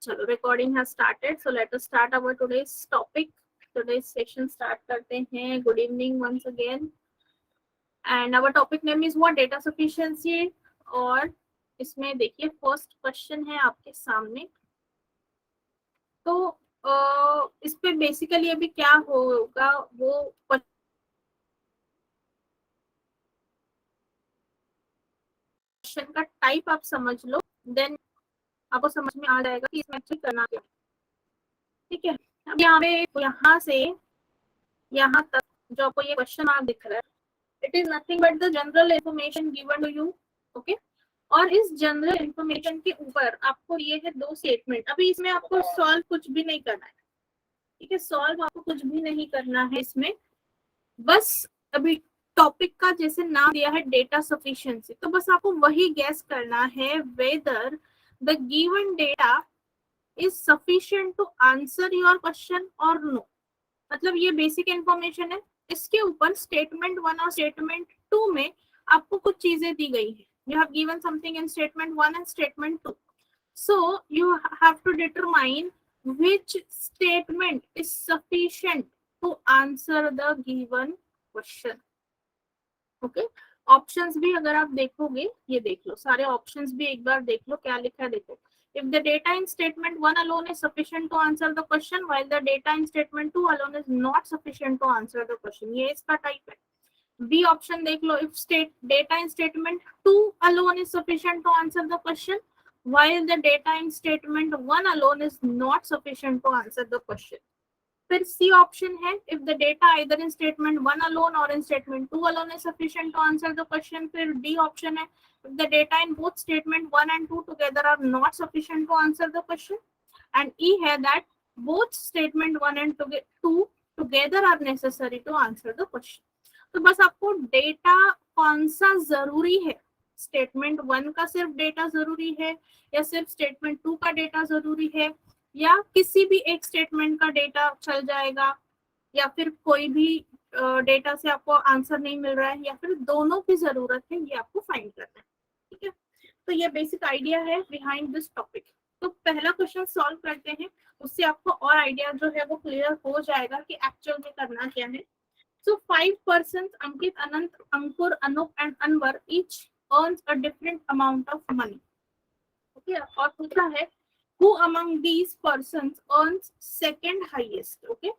चलो recording has started, so let us start our today's topic. Today's session start करते हैं. Good evening once again. And our topic name is what data sufficiency. और इसमें देखिए first question है आपके सामने. तो इस पे बेसिकली अभी क्या होगा वो क्वेश्चन का टाइप आप समझ लो, देन आपको समझ में आ जाएगा कि इसमें एक्चुअली करना क्या. ठीक है. अब यहाँ से यहाँ तक जो आपको ये क्वेश्चन मार्क दिख रहा है, it is nothing but the general information given to you. Okay. और इस जनरल इंफॉर्मेशन के ऊपर आपको ये है दो स्टेटमेंट. अभी इसमें आपको सॉल्व कुछ भी नहीं करना है. ठीक है. सॉल्व आपको कुछ भी नहीं करना है इसमें. बस अभी टॉपिक का जैसे नाम दिया है डेटा सफिशिएंसी, तो बस आपको वही गैस करना है whether the given data is sufficient to answer your question और नो. मतलब ये बेसिक इंफॉर्मेशन है. इसके ऊपर स्टेटमेंट 1 और स्टेटमेंट 2 में आपको कुछ चीजें दी गई है. You have given something in statement 1 and statement 2. So you have to determine which statement is sufficient to answer the given question. Okay. Options भी अगर आप देखोगे, ये देख लो, सारे ऑप्शंस भी एक बार देख लो क्या लिखा है. देखो, if the data in statement 1 alone is sufficient to answer the question while the data in statement 2 alone is not sufficient to answer the question. ये इसका टाइप है. बी ऑप्शन देख लो, if data in statement 2 alone is sufficient to answer the question while the data in statement 1 alone is not sufficient to answer the question. फिर C option है, if the data either in statement 1 alone or in statement 2 alone is sufficient to answer the question. फिर D option है, if the data in both statement 1 and 2 together are not sufficient to answer the question. And E है that both statement 1 and 2 together are necessary to answer the question. तो बस आपको data कौन सा जरूरी है, statement 1 का सिर्फ डेटा जरूरी है या सिर्फ स्टेटमेंट 2 का डेटा जरूरी है, या किसी भी एक स्टेटमेंट का डेटा चल जाएगा, या फिर कोई भी डेटा से आपको आंसर नहीं मिल रहा है, या फिर दोनों की जरूरत है, ये आपको फाइंड करना है. ठीक है. तो ये बेसिक आइडिया है बिहाइंड दिस टॉपिक. तो पहला क्वेश्चन सॉल्व करते हैं, उससे आपको और आइडिया जो है वो क्लियर हो जाएगा कि एक्चुअल में करना क्या है. So 5 persons, Ankit, Anant, Ankur, Anoop and Anwar each earns a different amount of money. Okay. और पूछा है who among these persons earns second highest. okay,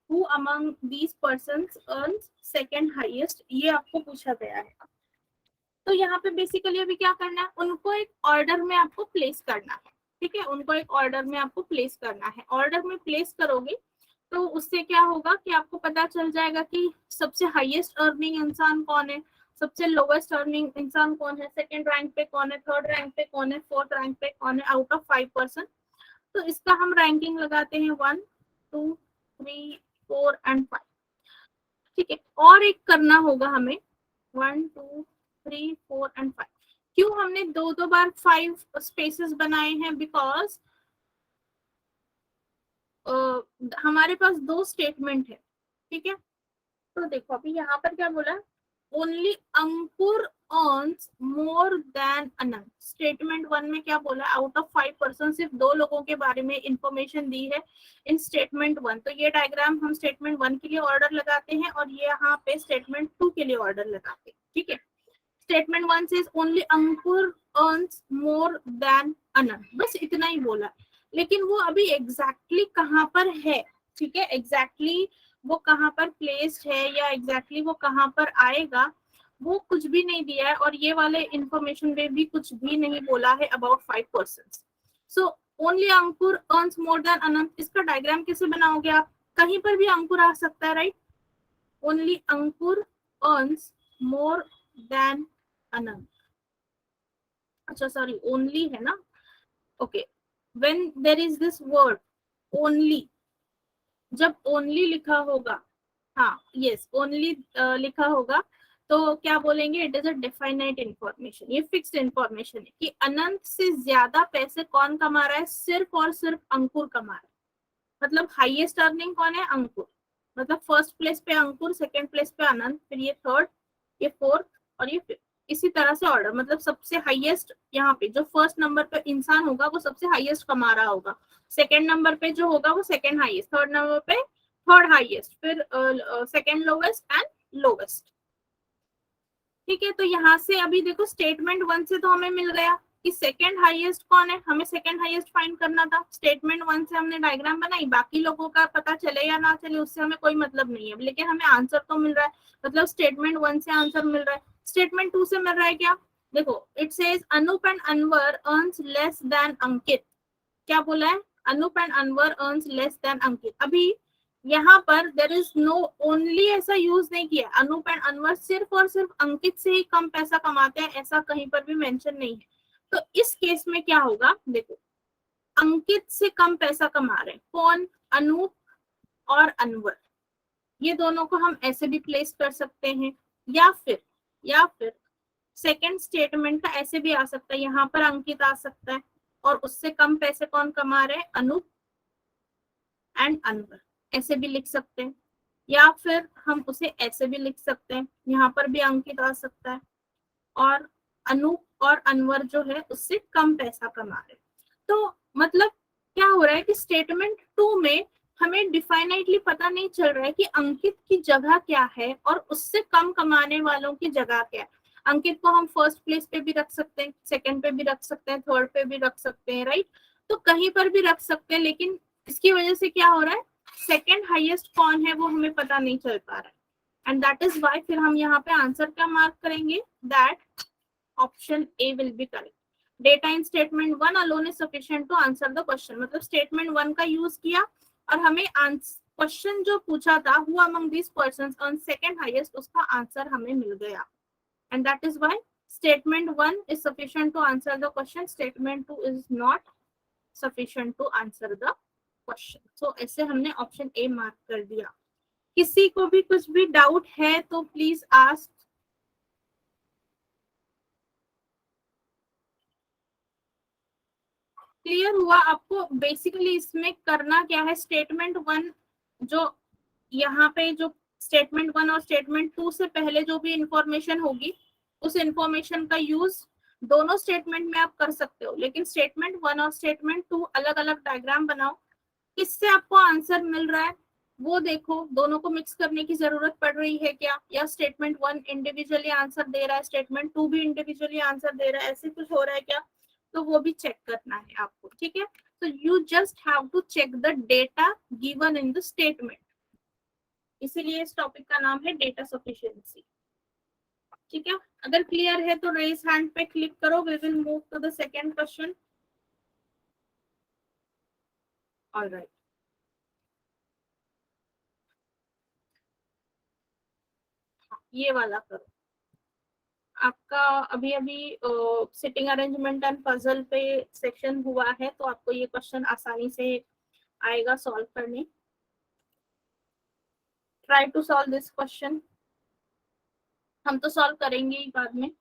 who among these persons earns second highest, ये आपको पूछा गया है. तो यहाँ पे बेसिकली अभी क्या करना है, उनको एक ऑर्डर में आपको प्लेस करना है. ठीक है. उनको एक ऑर्डर में आपको प्लेस करना है. ऑर्डर में प्लेस करोगे तो उससे क्या होगा कि आपको पता चल जाएगा कि सबसे हाईएस्ट अर्निंग इंसान कौन है, सबसे लोवेस्ट अर्निंग इंसान कौन है, सेकंड रैंक पे कौन है, थर्ड रैंक पे कौन है, फोर्थ रैंक पे कौन है आउट ऑफ 5 पर्सन. तो इसका हम रैंकिंग लगाते हैं 1, 2, 3, 4 एंड 5. ठीक है. और एक करना होगा हमें 1, 2, 3, 4 एंड 5. क्यों हमने दो बार 5 स्पेसेस बनाए हैं, बिकॉज हमारे पास 2 स्टेटमेंट है. ठीक है. तो देखो अभी यहाँ पर क्या बोला, ओनली अंकुर earns more than अनंत. स्टेटमेंट 1 में क्या बोला, आउट ऑफ 5 पर्सन सिर्फ 2 लोगों के बारे में इंफॉर्मेशन दी है इन स्टेटमेंट 1. तो ये डायग्राम हम स्टेटमेंट 1 के लिए ऑर्डर लगाते हैं और ये यहाँ पे स्टेटमेंट 2 के लिए ऑर्डर लगाते हैं. ठीक है. स्टेटमेंट 1 से ओनली अंकुर earns more than अनंत, बस इतना ही बोला. लेकिन वो अभी एग्जैक्टली कहाँ पर है, ठीक है, एग्जैक्टली वो कहाँ पर प्लेस्ड है या एग्जैक्टली वो कहाँ पर आएगा, वो कुछ भी नहीं दिया है. और ये वाले इंफॉर्मेशन में भी कुछ भी नहीं बोला है about 5 person. So only Ankur earns more than Anant. इसका डायग्राम कैसे बनाओगे आप, कहीं पर भी अंकुर आ सकता है, right. Only Ankur earns more than अनंत. अच्छा सॉरी, ओनली है ना. Okay. when there is this word only, जब only लिखा होगा, हाँ yes only लिखा होगा, तो क्या बोलेंगे, it is a definite information. ये फिक्स्ड इंफॉर्मेशन है कि अनंत से ज्यादा पैसे कौन कमा रहा है, सिर्फ और सिर्फ अंकुर कमा रहा है. मतलब हाईएस्ट अर्निंग कौन है, अंकुर. मतलब फर्स्ट प्लेस पे अंकुर, सेकंड प्लेस पे अनंत, फिर ये थर्ड, ये फोर्थ और ये फिफ्थ. इसी तरह से ऑर्डर, मतलब सबसे हाईएस्ट यहाँ पे जो फर्स्ट नंबर पे इंसान होगा वो सबसे हाईएस्ट कमा रहा होगा, सेकंड नंबर पे जो होगा वो सेकंड हाईएस्ट, थर्ड नंबर पे थर्ड हाईएस्ट, फिर सेकंड लोवेस्ट एंड लोवेस्ट। ठीक है, तो यहाँ से अभी देखो स्टेटमेंट 1 से तो हमें मिल गया कि सेकंड हाईएस्ट कौन है, हमें सेकंड हाईएस्ट फाइंड करना था। स्टेटमेंट 1 से हमने डायग्राम बनाई, बाकी लोगों का पता चले या ना चले उससे हमें कोई मतलब नहीं है, लेकिन हमें आंसर तो मिल रहा है, मतलब स्टेटमेंट 1 से आंसर मिल रहा है। स्टेटमेंट 2 से मिल रहा है क्या, देखो it says Anup and Anwar earns less than Ankit. क्या बोला है, Anup and Anwar earns less than Ankit. अभी यहाँ पर देर इज नो ओनली ऐसा यूज नहीं किया, अनूप एंड अनवर सिर्फ और सिर्फ अंकित से ही कम पैसा कमाते हैं ऐसा कहीं पर भी मेंशन नहीं है। तो इस केस में क्या होगा, देखो अंकित से कम पैसा कमा रहे हैं कौन, अनूप और अनवर, ये दोनों को हम ऐसे भी प्लेस कर सकते हैं, या फिर सेकंड स्टेटमेंट का ऐसे भी आ सकता है, यहाँ पर अंकित आ सकता है और उससे कम पैसे कौन कमा रहे हैं, अनूप एंड अनवर, ऐसे भी लिख सकते हैं। या फिर हम उसे ऐसे भी लिख सकते हैं, यहाँ पर भी अंकित आ सकता है और अनूप और अनवर जो है उससे कम पैसा कमा रहे। तो मतलब क्या हो रहा है कि स्टेटमेंट 2 में हमें डिफाइनेटली पता नहीं चल रहा है कि अंकित की जगह क्या है और उससे कम कमाने वालों की जगह क्या है। अंकित को हम फर्स्ट प्लेस पे भी रख सकते हैं, सेकंड पे भी रख सकते हैं, थर्ड पे भी रख सकते हैं, राइट। तो कहीं पर भी रख सकते हैं, लेकिन इसकी वजह से क्या हो रहा है, सेकंड हाईएस्ट कौन है वो हमें पता नहीं चल पा रहा है। एंड दैट इज वाई फिर हम यहाँ पे आंसर क्या मार्क करेंगे, that option A will be correct. Data in statement 1 alone is sufficient to answer the question, मतलब स्टेटमेंट 1 का यूज किया और हमें क्वेश्चन जो पूछा था who among this persons earn second highest, उसका आंसर हमें मिल गया। And that is why statement 1 is sufficient to answer the question, statement 2 is not sufficient to answer the question. So ऐसे हमने ऑप्शन ए मार्क कर दिया। किसी को भी कुछ भी डाउट है तो प्लीज आस्क। क्लियर हुआ आपको, बेसिकली इसमें करना क्या है, स्टेटमेंट 1 जो यहाँ पे जो स्टेटमेंट 1 और स्टेटमेंट 2 से पहले जो भी इंफॉर्मेशन होगी उस इंफॉर्मेशन का यूज दोनों स्टेटमेंट में आप कर सकते हो, लेकिन स्टेटमेंट 1 और स्टेटमेंट 2 अलग अलग डायग्राम बनाओ, किससे आपको आंसर मिल रहा है वो देखो, दोनों को मिक्स करने की जरूरत पड़ रही है क्या, या स्टेटमेंट 1 इंडिविजुअली आंसर दे रहा है, स्टेटमेंट 2 भी इंडिविजुअली आंसर दे रहा है, ऐसे कुछ हो रहा है क्या, तो वो भी चेक करना है आपको। ठीक है, तो you just have to check the data given in the statement, इसीलिए इस टॉपिक का नाम है डेटा सफिशिएंसी। ठीक है, अगर क्लियर है तो रेज हैंड पे क्लिक करो, we will move to the second question. Alright, ये वाला करो। आपका अभी अभी सिटिंग अरेंजमेंट एंड पजल पे सेक्शन हुआ है, तो आपको ये क्वेश्चन आसानी से आएगा सॉल्व करने। Try to solve this question, हम तो सॉल्व करेंगे ही बाद में।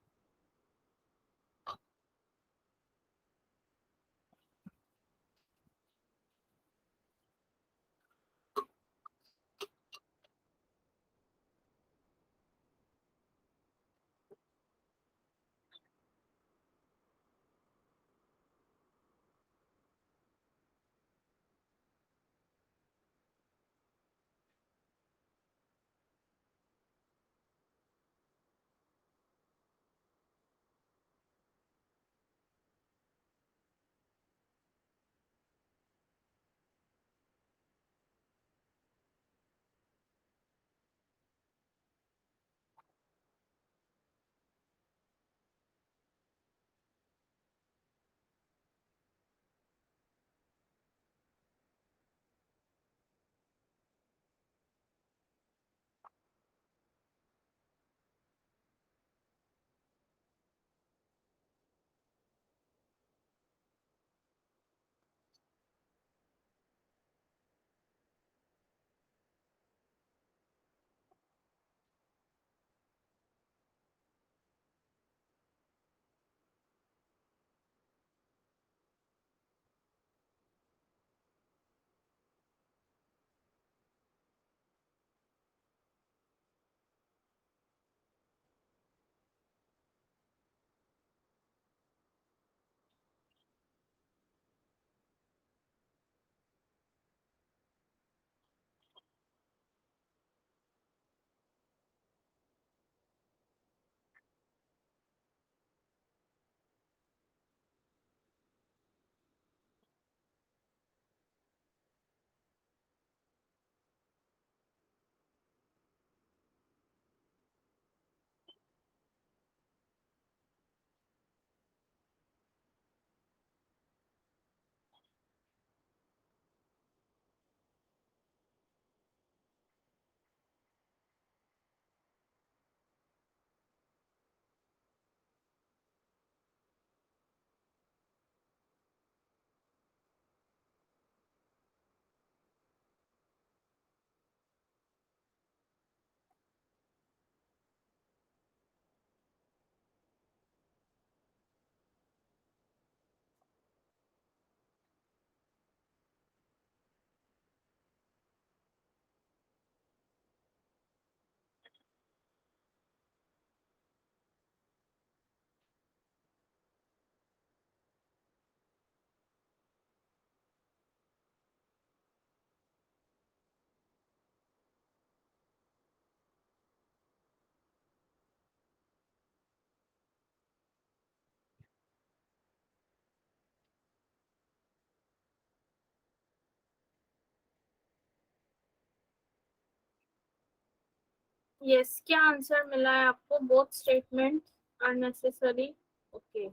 यस, क्या आंसर मिला है आपको? Both statement are necessary. Okay,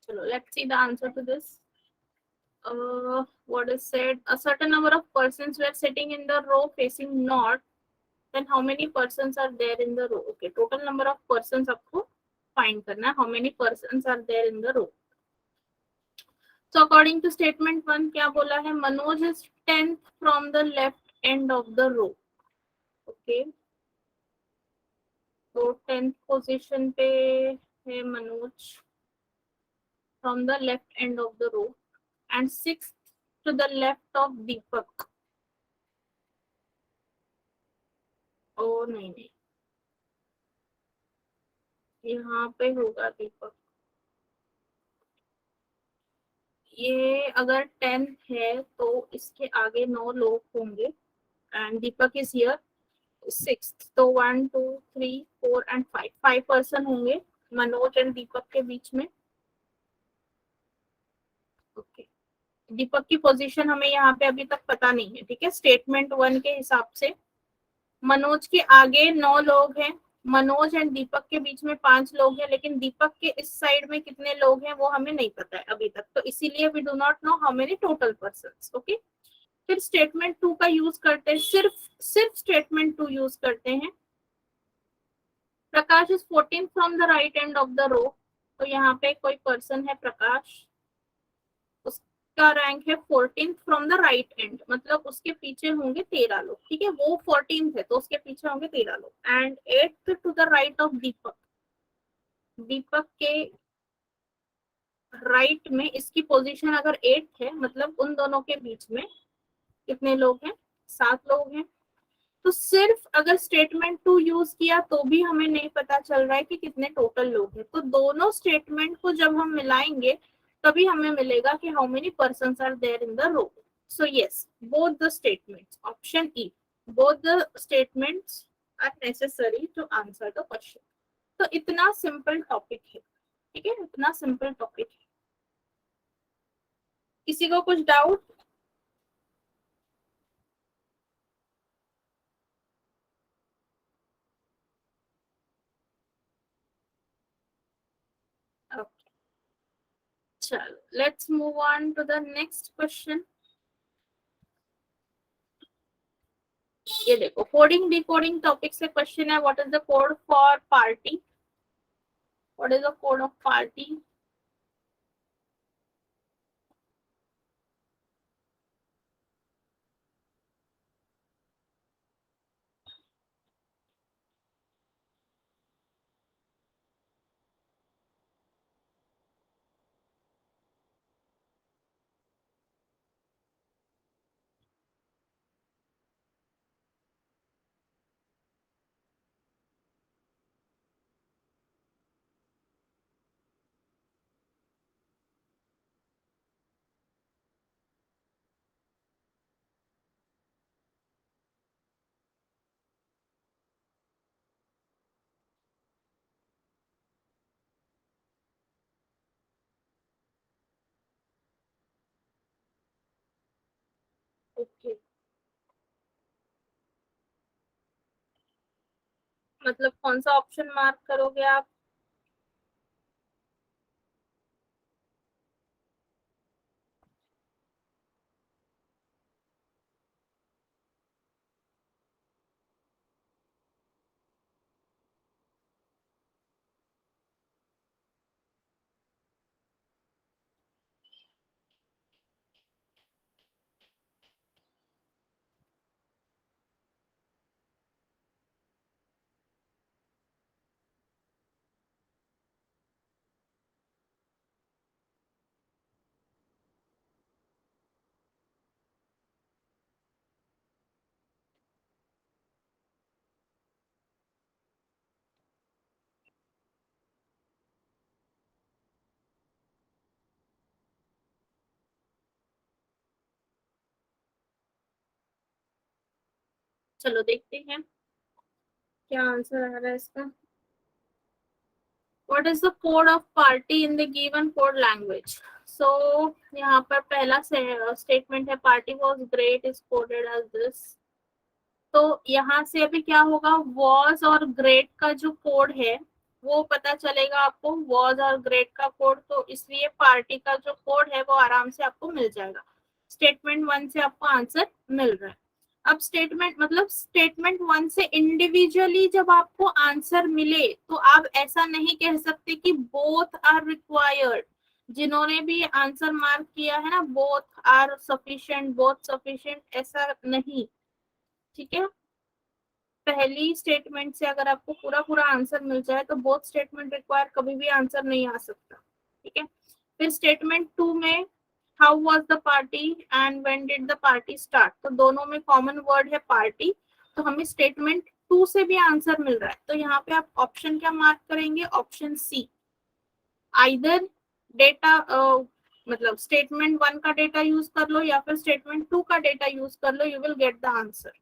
चलो let's see the answer to this. What is said? A certain number of persons were sitting in the row facing north. Then how many persons are there in the row? Okay, total number of persons आपको find करना है. How many persons are there in the row? So according to statement one, क्या बोला है? Manoj is 10th from the left end of the row. Okay, तो 10th position पे है Manoj from the left end of the row and 6th to the left of Deepak. ओ नहीं नहीं, यहाँ पे होगा दीपक. ये अगर 10 है तो इसके आगे 9 लोग होंगे and Deepak is here 6th, तो 1 2 3 4 एंड 5, 5 पर्सन होंगे मनोज एंड दीपक के बीच में. Okay okay. दीपक की पोजीशन हमें यहाँ पे अभी तक पता नहीं है. ठीक है, स्टेटमेंट वन के हिसाब से मनोज के आगे 9 लोग हैं, मनोज एंड दीपक के बीच में 5 लोग हैं, लेकिन दीपक के इस साइड में कितने लोग हैं वो हमें नहीं पता है अभी तक, तो इसीलिए we do not know how many total persons. Okay, फिर स्टेटमेंट टू का यूज करते हैं, सिर्फ स्टेटमेंट टू यूज करते हैं. Prakash is 14 from the right end of the row. तो यहाँ पे कोई पर्सन है प्रकाश, उसका रैंक है 14th from the right and, मतलब उसके पीछे होंगे 13 लोग. ठीक है, वो 14th है तो उसके पीछे होंगे 13 लोग. And 8th to the right of Deepak, Deepak के राइट में इसकी पोजीशन अगर 8 है, मतलब उन दोनों के बीच में कितने लोग हैं? 7 लोग हैं. तो सिर्फ अगर स्टेटमेंट टू यूज किया तो भी हमें नहीं पता चल रहा है कि कितने टोटल लोग हैं. तो दोनों स्टेटमेंट को जब हम मिलाएंगे तभी हमें मिलेगा कि how many persons are there in the row. So yes, both the statements, option E, both the statements are necessary to answer the question. तो इतना सिंपल टॉपिक है. ठीक है, इतना सिंपल टॉपिक है. किसी को कुछ डाउट? चलो let's move on to the next question. ये देखो, कोडिंग डिकोडिंग टॉपिक से क्वेश्चन है. What is the code for party? What is the code of party? Okay, मतलब कौन सा ऑप्शन मार्क करोगे आप? चलो देखते हैं क्या आंसर आ रहा है इसका. What is the code of party in the given code language? So यहाँ पर पहला स्टेटमेंट है party was great is coded as this. तो यहाँ से अभी क्या होगा, was और great का जो कोड है वो पता चलेगा आपको, was और great का कोड, तो इसलिए पार्टी का जो कोड है वो आराम से आपको मिल जाएगा. स्टेटमेंट 1 से आपको आंसर मिल रहा है. अब स्टेटमेंट मतलब स्टेटमेंट 1 से इंडिविजुअली जब आपको आंसर मिले तो आप ऐसा नहीं कह सकते कि बोथ आर रिक्वायर्ड. जिन्होंने भी आंसर मार्क किया है ना, both are sufficient, both sufficient, ऐसा नहीं. ठीक है, पहली स्टेटमेंट से अगर आपको पूरा पूरा आंसर मिल जाए तो बोथ स्टेटमेंट रिक्वायर कभी भी आंसर नहीं आ सकता. ठीक है, फिर स्टेटमेंट 2 में how was the party and when did the party start, तो दोनों में कॉमन वर्ड है पार्टी, तो हमें स्टेटमेंट 2 से भी आंसर मिल रहा है. तो यहाँ पे आप ऑप्शन क्या मार्क करेंगे, ऑप्शन सी. आइदर डेटा मतलब स्टेटमेंट 1 का डेटा यूज कर लो या फिर स्टेटमेंट 2 का डेटा यूज कर लो, you will get the answer.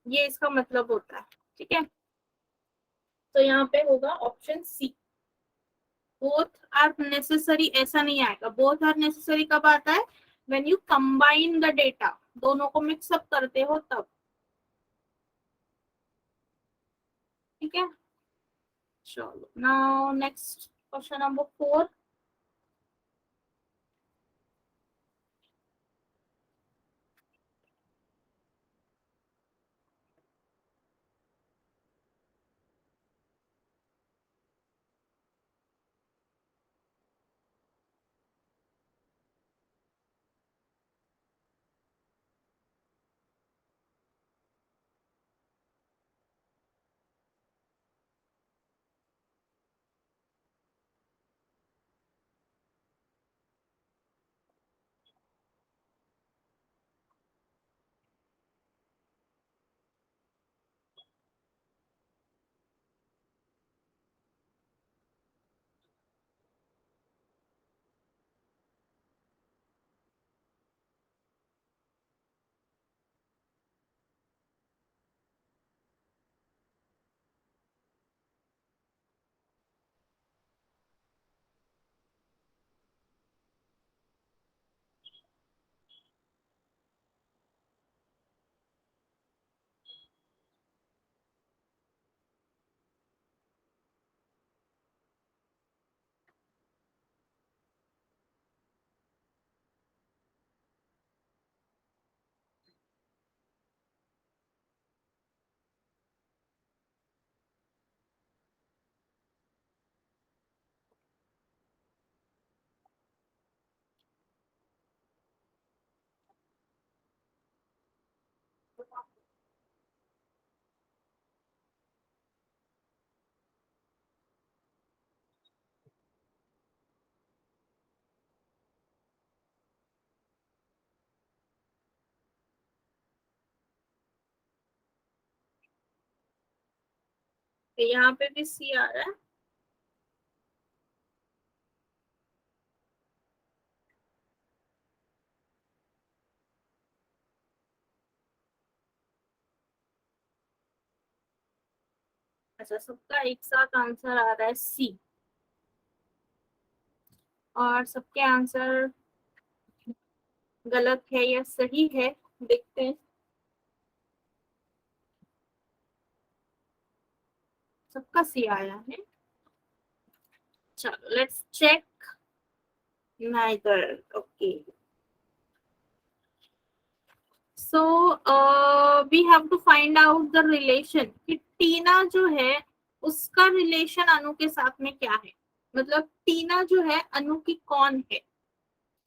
ये इसका मतलब होता है. ठीक है, तो यहाँ पे होगा option C. Both are necessary ऐसा नहीं आएगा. बोथ आर नेसेसरी कब आता है, when you combine the data, दोनों को मिक्सअप करते हो तब. ठीक है, चलो नाउ नेक्स्ट क्वेश्चन नंबर 4. तो यहाँ पे भी सी आ रहा है. अच्छा, सबका एक साथ आंसर आ रहा है सी, और सबके आंसर गलत है या सही है देखते हैं. सबका सी आया है. चलो let's check. Neither. Okay, so we have to find out the relation कि टीना जो है उसका रिलेशन अनु के साथ में क्या है. मतलब टीना जो है अनु की कौन है,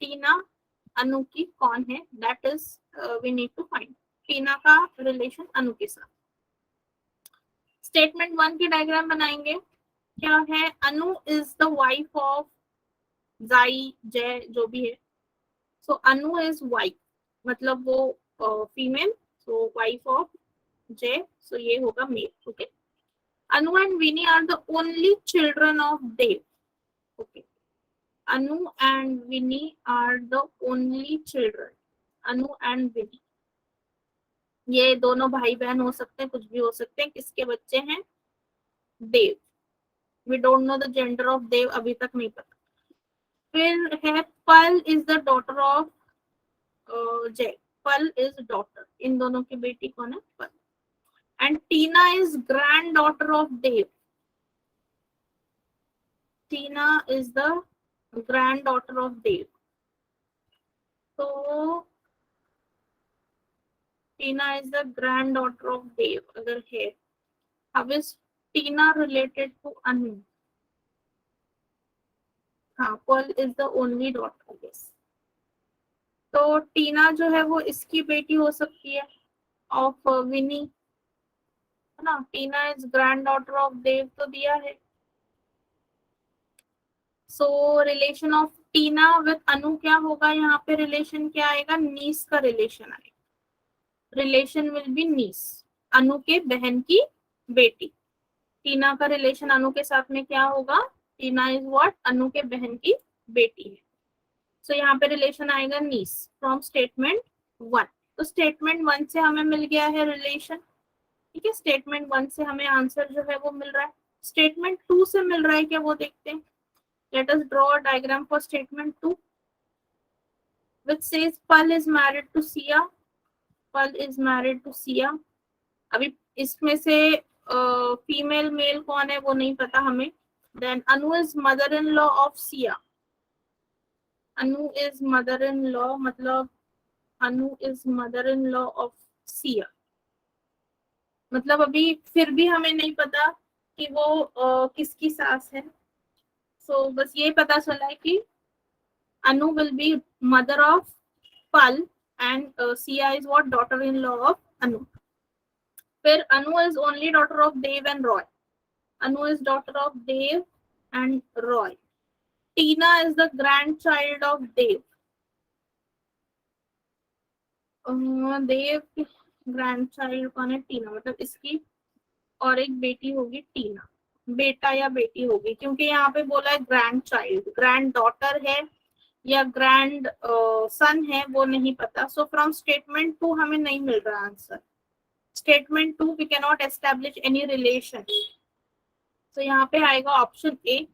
टीना अनु की कौन है, that is we need to find. Tina का रिलेशन अनु के साथ. स्टेटमेंट 1 की डायग्राम बनाएंगे. क्या है, अनु इज द वाइफ ऑफ जाई जय जो भी है. सो अनु इज वाइफ, मतलब वो फीमेल, सो वाइफ ऑफ जय, सो ये होगा male. Okay, Anu and Vini are the only children of Dev. Okay, Anu and Vini are the only children. Anu and Vini, ये दोनों भाई बहन हो सकते हैं, कुछ भी हो सकते हैं. किसके बच्चे हैं, Dev. We don't know the gender of Dev, अभी तक नहीं पता। फिर है पल इज द डॉटर ऑफ जय, पल इज डॉटर, इन दोनों की बेटी कौन है? Pearl. And Tina is granddaughter of Dev, Tina is the granddaughter of Dev. तो Tina is the granddaughter of Dev अगर है, how is Tina related to Anu? हाँ, Pearl is the only daughter, yes. तो टीना जो है वो इसकी बेटी हो सकती है, ऑफ विनी, है ना। Tina is granddaughter of Dev तो दिया है। So relation of Tina with Anu क्या होगा? यहाँ पे रिलेशन क्या आएगा? नीस का रिलेशन आएगा। रिलेशन विल बी नीस, अनु के बहन की बेटी। टीना का रिलेशन अनु के साथ में क्या होगा? टीना इज व्हाट? अनु के बहन की बेटी है। सो यहाँ पे रिलेशन आएगा नीस फ्रॉम स्टेटमेंट 1। तो स्टेटमेंट 1 से हमें मिल गया है रिलेशन, ठीक है। स्टेटमेंट 1 से हमें आंसर जो है वो मिल रहा है। स्टेटमेंट 2 से मिल रहा है क्या, वो देखते हैं। Let us draw a diagram for statement 2 which says Pal is married to Sia, Pal is married to Sia। अभी इसमें से फीमेल मेल कौन है वो नहीं पता हमें। Then Anu is mother in law of Siya, Anu is mother in law, मतलब Anu is mother in law of Siya. मतलब अभी फिर भी हमें नहीं पता कि वो किसकी सास है। सो बस ये पता चला है कि Anu will be mother of Pearl and Siya is what? Daughter in law of Anu. फिर Anu is only daughter of Dev and Roy, Anu is daughter of Dev and Roy. Tina is the grandchild of Dev, Dev grandchild कौन है? टीना, मतलब इसकी और एक बेटी होगी टीना, बेटा या बेटी होगी, क्योंकि यहाँ पे बोला है ग्रैंड चाइल्ड, ग्रैंड डॉटर है या ग्रैंड सन है वो नहीं पता। सो फ्रॉम स्टेटमेंट 2 हमें नहीं मिल रहा answer. Statement 2 we can not establish any relation. So यहाँ पे आएगा option A,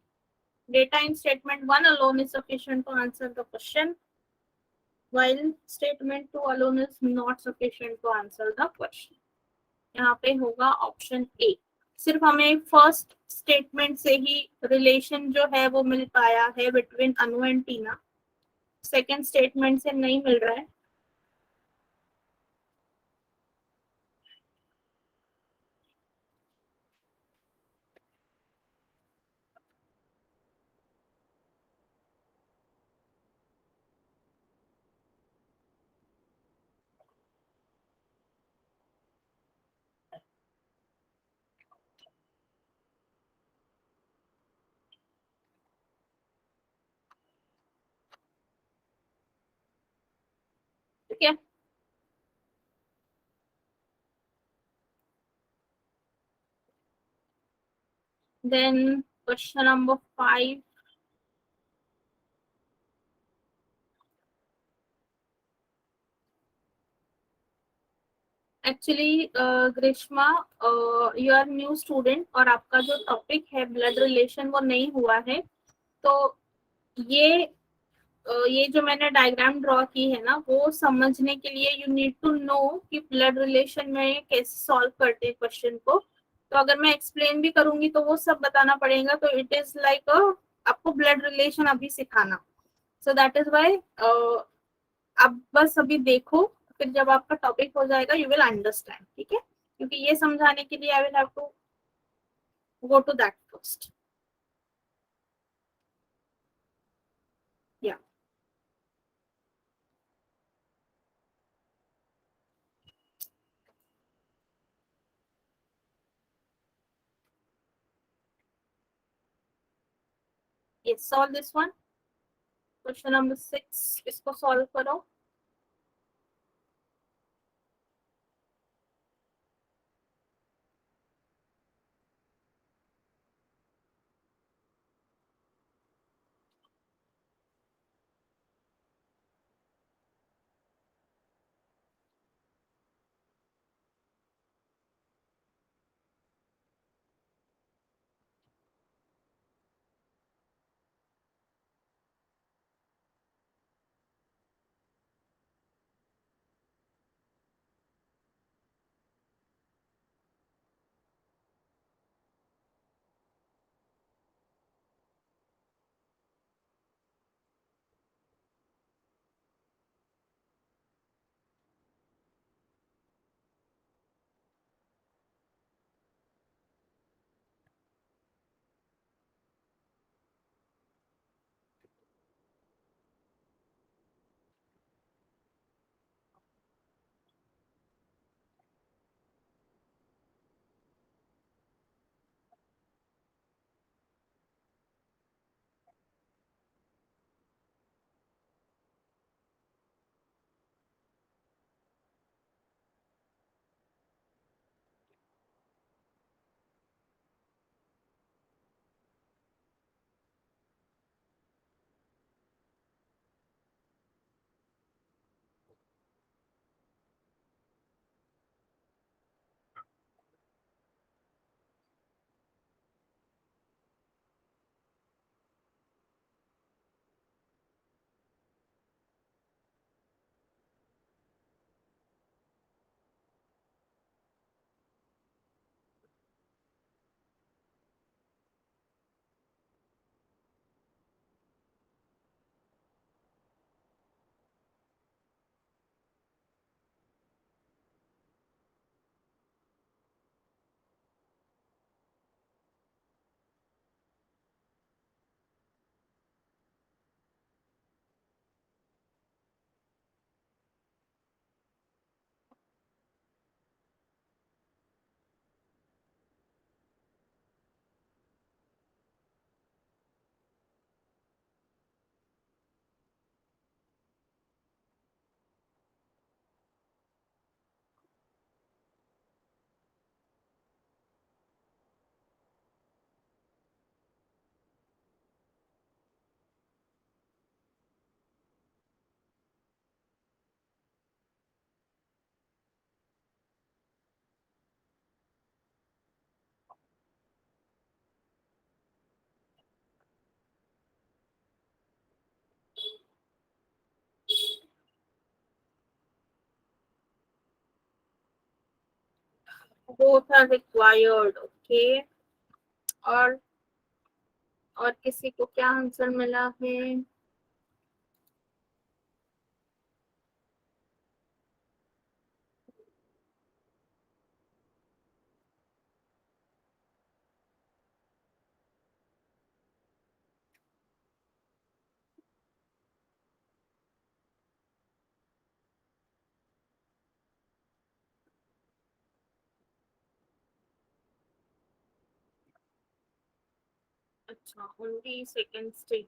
data in statement 1 alone is sufficient to answer the question while statement 2 alone is not sufficient to answer the question। यहाँ पे होगा option A. सिर्फ हमें first statement से ही relation जो है वो मिल पाया है between Anu and Tina, second statement से नहीं मिल रहा है। ठीक है, then question number 5। Actually Grishma, you are new student और आपका जो टॉपिक है ब्लड रिलेशन वो नहीं हुआ है। तो ये ये जो मैंने डायग्राम ड्रॉ की है ना, वो समझने के लिए यू नीड टू नो कि ब्लड रिलेशन में कैसे सॉल्व करते हैं क्वेश्चन को। तो अगर मैं एक्सप्लेन भी करूंगी तो वो सब बताना पड़ेगा, तो इट इज लाइक आपको ब्लड रिलेशन अभी सिखाना। सो दैट इज वाई आप बस अभी देखो, फिर जब आपका टॉपिक हो जाएगा यू विल अंडरस्टैंड, ठीक है। क्योंकि ये समझाने के लिए I will have to go to that first. या yes, solve this one, question number 6, इसको सॉल्व करो। both are required. Okay. और किसी को क्या आंसर मिला है? अच्छा, ओनली सेकंड स्टेज।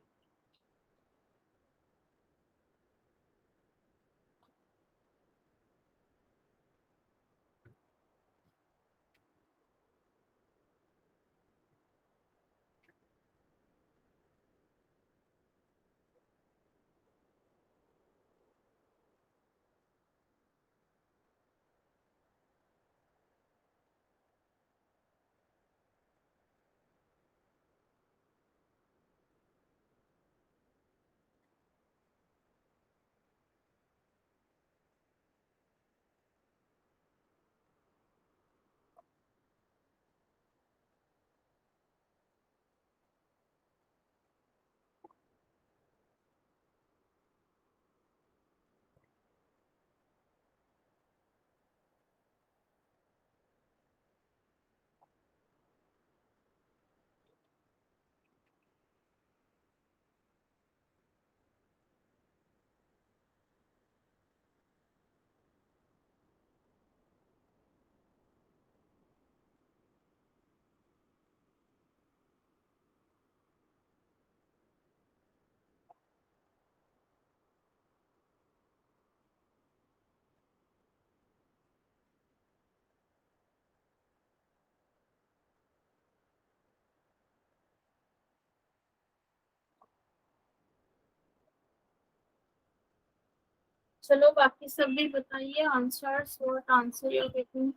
चलो बाकी सब भी बताइए answers. What answer you getting?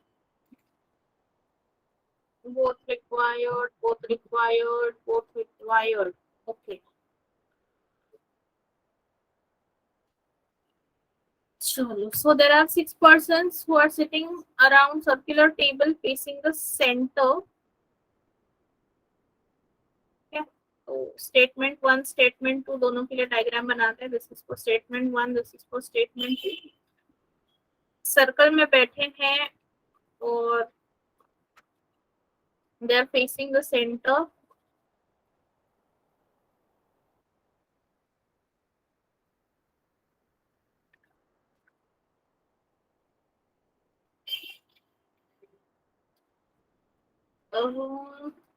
both required, both required, both required. Okay. So there are 6 persons who are sitting around circular table facing the center. Okay. तो स्टेटमेंट वन स्टेटमेंट टू दोनों के लिए diagram बनाते हैं. This is for statement one, this is for statement two. Circle में बैठे हैं और they are facing the centre.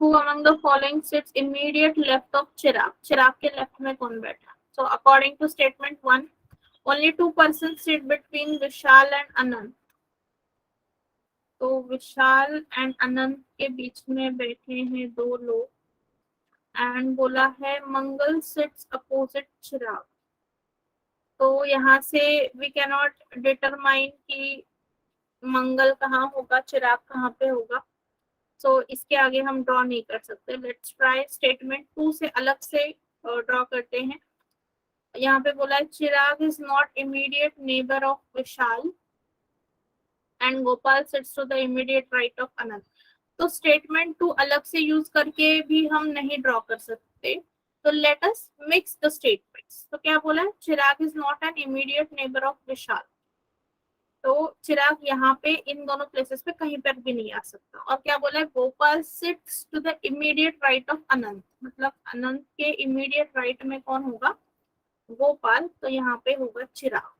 Who among the following sits immediate left of Chirag? Chirag के left में कौन बैठा? So according to statement one, only 2 persons sit between Vishal and Anand. तो विशाल and अनंत के बीच में बैठे हैं दो लोग. एंड बोला है मंगल सिट्स अपोजिट चिराग. तो यहाँ से वी कैन नॉट डिटरमाइन कि मंगल कहाँ होगा, चिराग कहाँ पे होगा. सो इसके आगे हम ड्रॉ नहीं कर सकते. लेट्स ट्राई स्टेटमेंट टू से अलग से ड्रॉ करते हैं. यहाँ पे बोला है Chirag is not immediate neighbour of Vishal and Gopal sits to the immediate right of Anant. तो स्टेटमेंट टू अलग से यूज करके भी हम नहीं ड्रॉ कर सकते. तो let us mix the statements. तो क्या बोला है? Chirag is not an immediate neighbour of Vishal. तो चिराग यहाँ पे इन दोनों प्लेसेस पे कहीं पर भी नहीं आ सकता. और क्या बोला है? Gopal sits to the immediate right of Anant. मतलब अनंत के इमीडिएट राइट में कौन होगा? गोपाल. तो यहाँ पे होगा चिराग.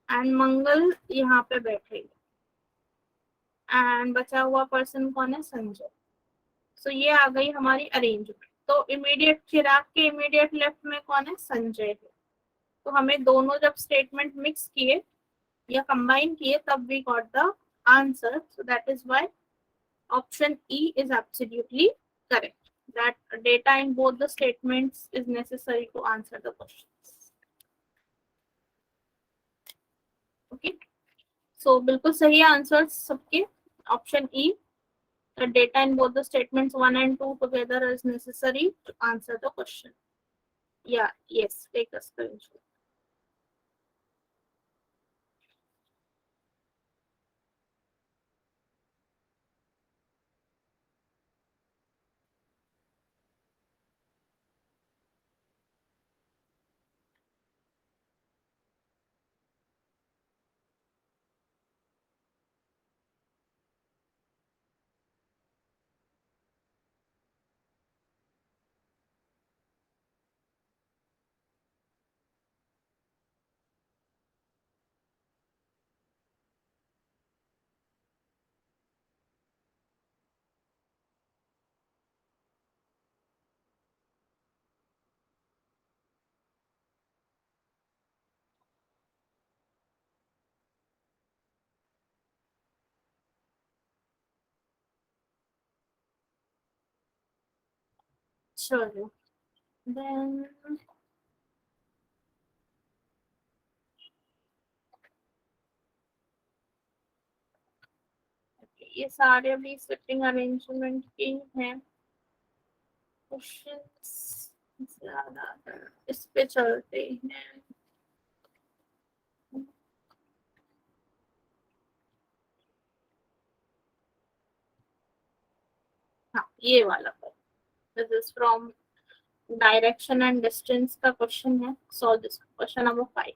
एंड मंगल यहाँ पे बैठेगा. एंड बचा हुआ पर्सन कौन है? संजय. सो ये आ गई हमारी अरेंजमेंट. तो इमीडिएट चिराग के इमीडिएट लेफ्ट में कौन है? संजय है. तो हमें दोनों जब स्टेटमेंट मिक्स किए या कंबाइन किए तब we got the answer. So that is why option E is absolutely correct. That data in both the statements is necessary to answer the questions. Okay. So बिल्कुल सही आंसर सबके. Option E, the data in both the statements 1 and 2 together is necessary to answer the question. Yeah, yes, take a screenshot. चलो then ये सारे अभी sitting arrangement के हैं questions, ज्यादा इस पे चलते हैं। हाँ ये वाला this is from direction and distance का क्वेश्चन है। Solve this question number 5।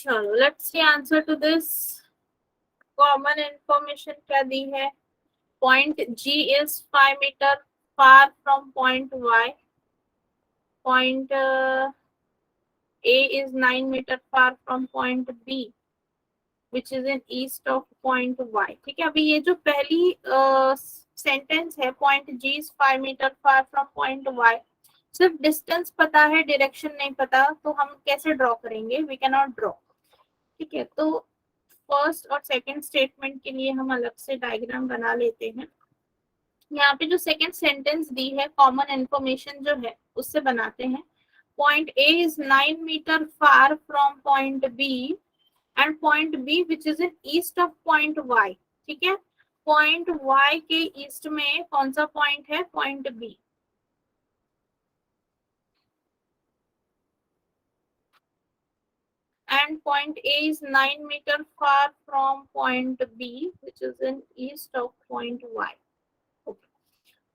चलो let's see answer to this. Common information क्या दी है? Point G is 5 metre far from point Y. Point A is 9 meter far from point B, which is in east of point Y. ठीक है, अभी ये जो पहली सेंटेंस है, point G is 5 meter far from point Y, सिर्फ distance पता है, डायरेक्शन नहीं पता, तो हम कैसे ड्रॉ करेंगे? We can not draw. ठीक है, तो फर्स्ट और सेकंड स्टेटमेंट के लिए हम अलग से डायग्राम बना लेते हैं। यहाँ पे जो सेकंड सेंटेंस दी है, कॉमन इंफॉर्मेशन जो है उससे बनाते हैं। Point A is 9 meter far from point B and point B which is in east of point Y. ठीक है, point Y के ईस्ट में कौन सा पॉइंट है? point B. And point A is 9 meter far from point B which is in east of point Y. Okay.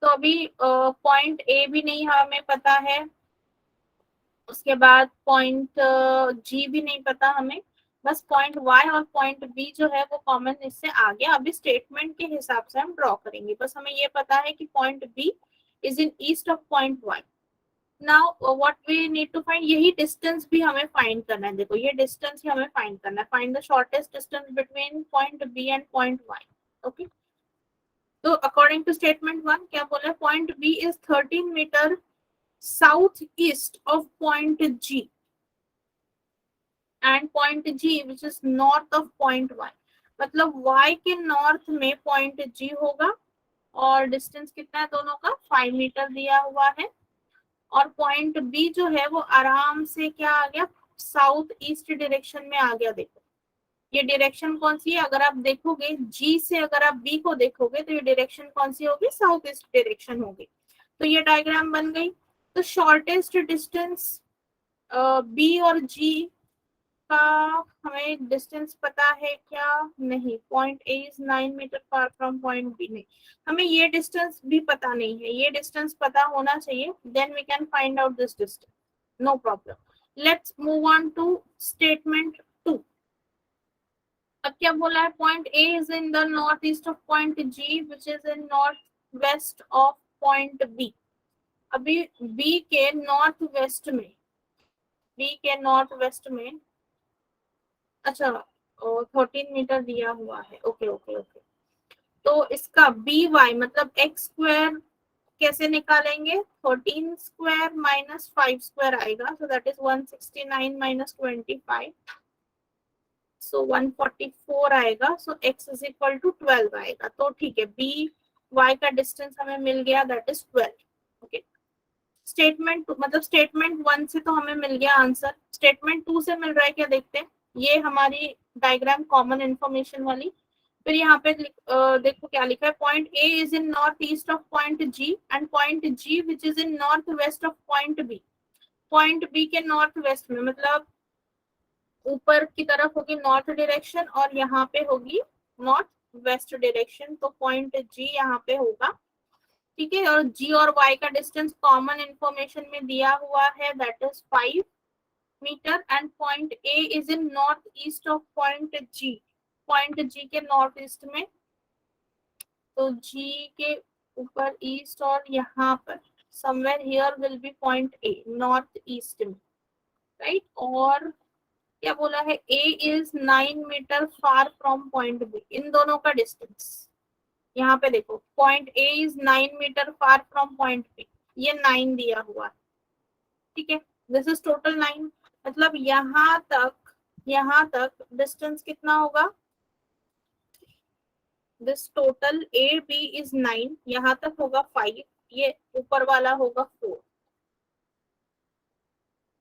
तो अभी point A भी नहीं हमें पता है, उसके बाद पॉइंट G भी नहीं पता हमें, बस पॉइंट Y और पॉइंट B जो है वो कॉमन इससे आ गया। अभी स्टेटमेंट के हिसाब से हम ड्रॉ करेंगे। बस हमें ये पता है कि point B is in east of point Y. Now what we need to find, यही डिस्टेंस भी हमें फाइंड करना है। देखो, ये डिस्टेंस ही हमें फाइंड करना है। Find the shortest distance between point B and point Y. Okay, तो अकॉर्डिंग टू स्टेटमेंट 1 क्या बोला है? Point B is 13 metre south east of point G and point G which is north of point Y. मतलब Y के north में point G होगा और distance कितना है दोनों का? 5 मीटर दिया हुआ है। और पॉइंट B जो है वो आराम से क्या आ गया? साउथ ईस्ट डायरेक्शन में आ गया। देखो, ये डायरेक्शन कौन सी है? अगर आप देखोगे G से, अगर आप B को देखोगे तो ये डायरेक्शन कौन सी होगी? साउथ ईस्ट डायरेक्शन होगी। तो ये डायग्राम बन गई। तो शॉर्टेस्ट डिस्टेंस B और G का हमें डिस्टेंस पता है क्या? नहीं। Point A is 9 metre far from point B, नहीं, हमें ये डिस्टेंस भी पता नहीं है। ये डिस्टेंस पता होना चाहिए, then we can find out this distance, no problem. Let's move on to statement 2। अब क्या बोला है? Point A is in the north east of point G which is in north west of point B. अभी B के north west में, B के north west में, अच्छा 13 मीटर दिया हुआ है। ओके ओके ओके, तो इसका बी वाई मतलब एक्स स्क्वायर कैसे निकालेंगे? 13 स्क्वायर माइनस 5 स्क्वायर आएगा, सो दैट इज 169 माइनस 25, सो 144 आएगा। सो एक्स इज इक्वल टू 12 आएगा। तो ठीक है, बी वाई का डिस्टेंस हमें मिल गया, दैट इज 12। ओके, स्टेटमेंट मतलब स्टेटमेंट 1 से तो हमें मिल गया आंसर, स्टेटमेंट 2 से मिल रहा है क्या? देखते हैं। ये हमारी डायग्राम कॉमन इंफॉर्मेशन वाली। फिर यहाँ पे देखो क्या लिखा है? Point A is in north east of point G and point G which is in north west of point B. Point B के नॉर्थ वेस्ट में मतलब ऊपर की तरफ होगी नॉर्थ डायरेक्शन और यहाँ पे होगी नॉर्थ वेस्ट डायरेक्शन। तो पॉइंट जी यहाँ पे होगा। ठीक है, और जी और वाई का डिस्टेंस कॉमन इंफॉर्मेशन में दिया हुआ है, that is 5 metre and point A is in north east of point G, point G के नॉर्थ ईस्ट में। तो जी के ऊपर ईस्ट और यहाँ पर somewhere here will be point A north east में, राइट। और क्या बोला है? A is 9 metre far from point B, इन दोनों का डिस्टेंस यहाँ पे देखो, point A is 9 metre far from point B, ये 9 दिया हुआ है। ठीक है, दिस इज टोटल 9, मतलब यहाँ तक डिस्टेंस कितना होगा? This total A B is 9, यहाँ तक होगा 5, ये ऊपर वाला होगा 4।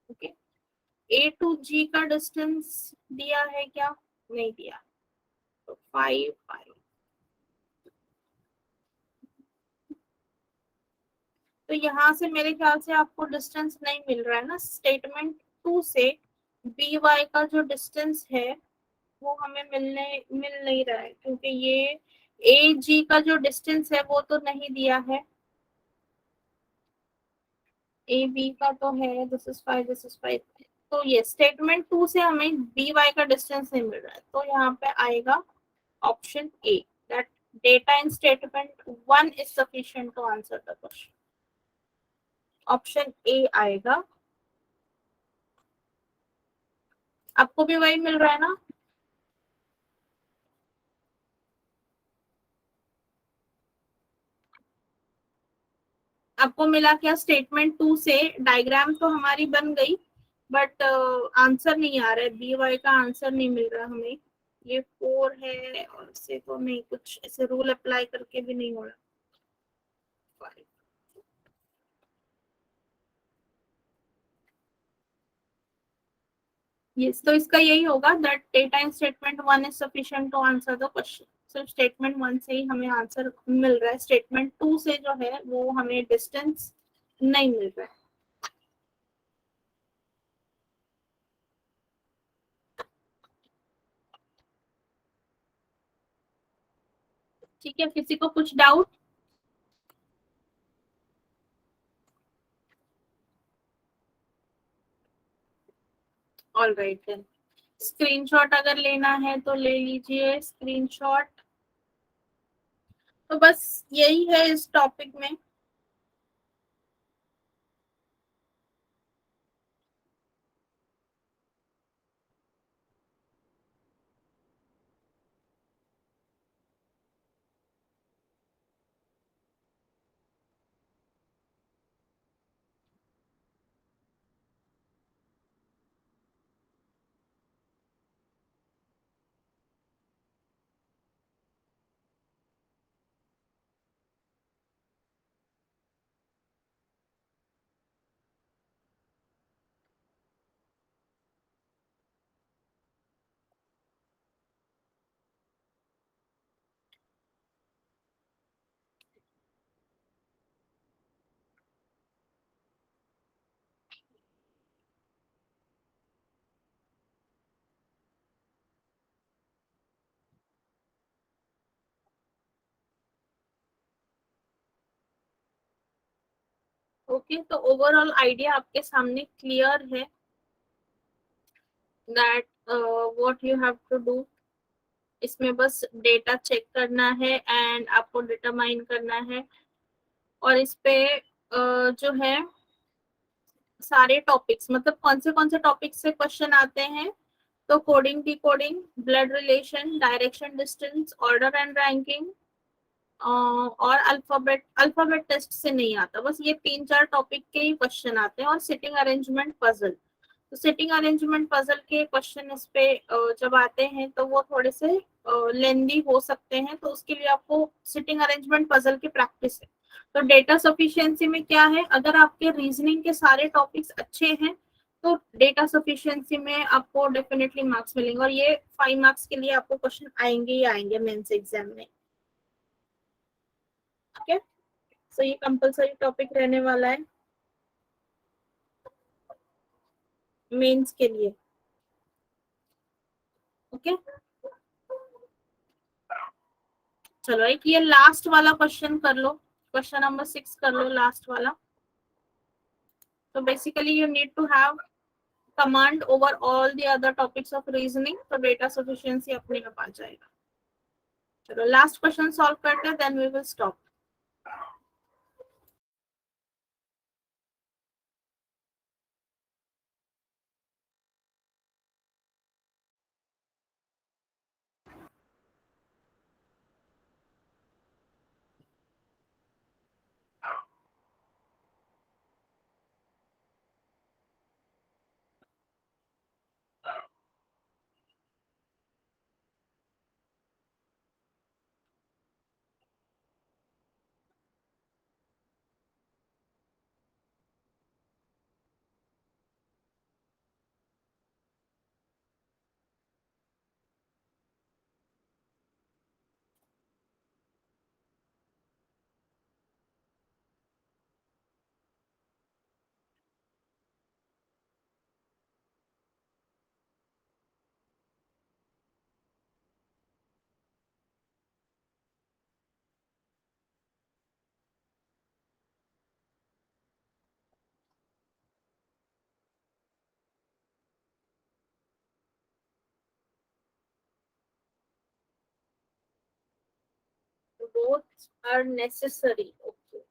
ओके, ए टू जी का डिस्टेंस दिया है क्या? नहीं दिया, तो 5 5। तो यहाँ से मेरे ख्याल से आपको डिस्टेंस नहीं मिल रहा है ना। स्टेटमेंट 2 से बी वाई का जो डिस्टेंस है वो हमें मिल नहीं रहा है, क्योंकि ये ए जी का जो डिस्टेंस है वो तो नहीं दिया है। ए बी का तो है, दिस इज 5 दिस इज 5, तो ये स्टेटमेंट 2 से हमें बी वाई का डिस्टेंस नहीं मिल रहा है, तो यहाँ पे आएगा option A, that data in statement 1 is sufficient to answer the question. Option A आएगा। आपको भी वही मिल रहा है ना? आपको मिला क्या? स्टेटमेंट 2 से डायग्राम तो हमारी बन गई, बट आंसर नहीं आ रहा है, बी वाई का आंसर नहीं मिल रहा हमें। ये 4 है और से तो नहीं, कुछ ऐसे रूल अप्लाई करके भी नहीं हो रहा। यस, तो इसका यही होगा that data in statement 1 is sufficient to answer the question. सिर्फ स्टेटमेंट 1 से ही हमें आंसर मिल रहा है, स्टेटमेंट 2 से जो है वो हमें डिस्टेंस नहीं मिल रहा है। ठीक है, किसी को कुछ doubt? All right then, screenshot अगर लेना है तो ले लीजिए स्क्रीनशॉट। तो बस यही है इस टॉपिक में। ओके, तो ओवरऑल आइडिया आपके सामने क्लियर है that what you have to do. इसमें बस डेटा चेक करना है एंड आपको डिटरमाइन करना है, और इस पे जो है सारे टॉपिक्स, मतलब कौन से टॉपिक से क्वेश्चन आते हैं। तो coding, decoding, blood relation, direction distance, order and ranking, और अल्फाबेट। अल्फाबेट टेस्ट से नहीं आता, बस ये 3-4 टॉपिक के ही क्वेश्चन आते हैं, और सिटिंग अरेंजमेंट पजल। तो सिटिंग अरेंजमेंट पजल के क्वेश्चन इस पे जब आते हैं तो वो थोड़े से लेंदी हो सकते हैं, तो उसके लिए आपको सिटिंग अरेंजमेंट पजल की प्रैक्टिस है। तो डेटा सफिशिएंसी में क्या है, अगर आपके रीजनिंग के सारे टॉपिक्स अच्छे हैं तो डेटा सफिशिएंसी में आपको डेफिनेटली मार्क्स मिलेंगे, और ये 5 मार्क्स के लिए आपको क्वेश्चन आएंगे ही आएंगे मेंस एग्जाम में। ठीक है, सो ये कंपलसरी टॉपिक रहने वाला है मेंस के लिए। ओके, चलो एक ये लास्ट वाला क्वेश्चन कर लो, क्वेश्चन नंबर 6 कर लो, लास्ट वाला। तो basically you need to have command over all the other topics of reasoning, तो डेटा सफिशिएंसी अपने आप आ जाएगा। चलो लास्ट क्वेश्चन सॉल्व करते हैं, then we will stop. both are necessary. Okay.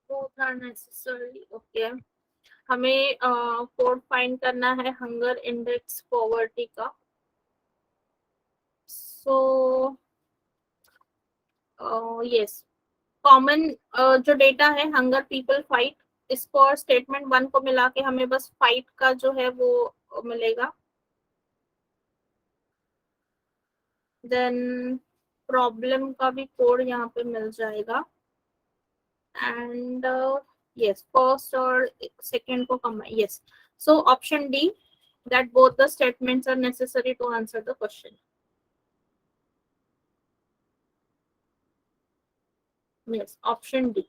Both are necessary. Okay. हमें कोड फाइंड करना है हंगर इंडेक्स पॉवर्टी का. सो यस, कॉमन जो डेटा है हंगर पीपल फाइट, इसको और स्टेटमेंट 1 को मिला के हमें बस फाइट का जो है वो मिलेगा. देन प्रॉब्लम का भी कोड यहाँ पे मिल जाएगा. एंड यस, फर्स्ट और सेकंड को combine. Yes, so option D, that both the statements are necessary to answer the question. Yes, option D.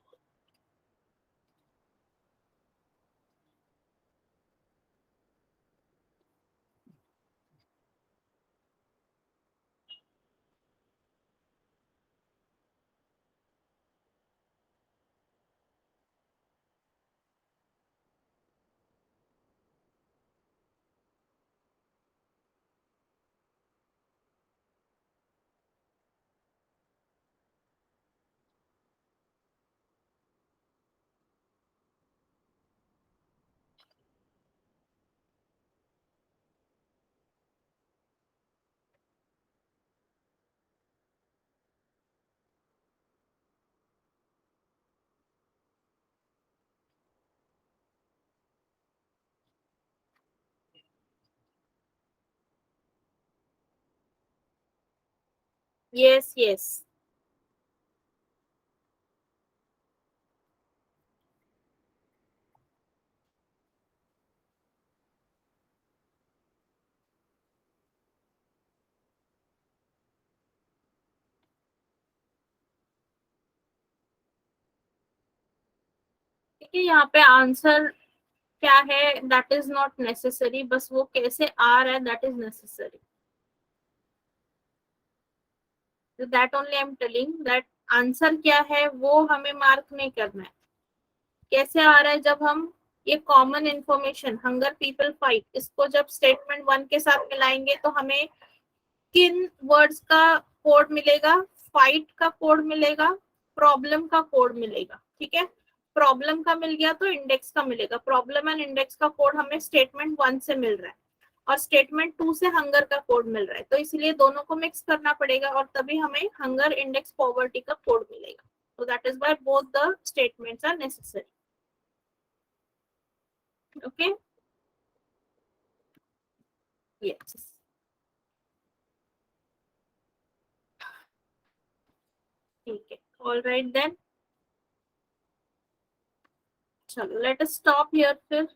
Yes, yes. देखिए यहाँ पे आंसर क्या है, दैट इज नॉट नेसेसरी, बस वो कैसे आ रहा है that is necessary. That only I am telling that answer क्या है वो हमें मार्क नहीं करना है. कैसे आ रहा है, जब हम ये common information hunger people fight इसको जब स्टेटमेंट 1 के साथ मिलाएंगे तो हमें किन वर्ड्स का कोड मिलेगा, फाइट का कोड मिलेगा, प्रॉब्लम का कोड मिलेगा. ठीक है, प्रॉब्लम का मिल गया तो इंडेक्स का मिलेगा. प्रॉब्लम एंड इंडेक्स का कोड हमें स्टेटमेंट 1 से मिल रहा है और स्टेटमेंट 2 से हंगर का कोड मिल रहा है, तो इसलिए दोनों को मिक्स करना पड़ेगा और तभी हमें हंगर इंडेक्स पॉवर्टी का कोड मिलेगा. so that is why both the statements are necessary. Okay. Yes. ठीक है, all right then. चलो let us stop here फिर.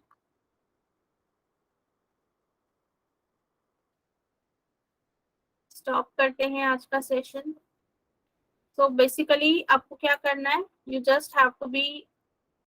स्टॉप करते हैं आज का सेशन. So basically आपको क्या करना है, you just have to be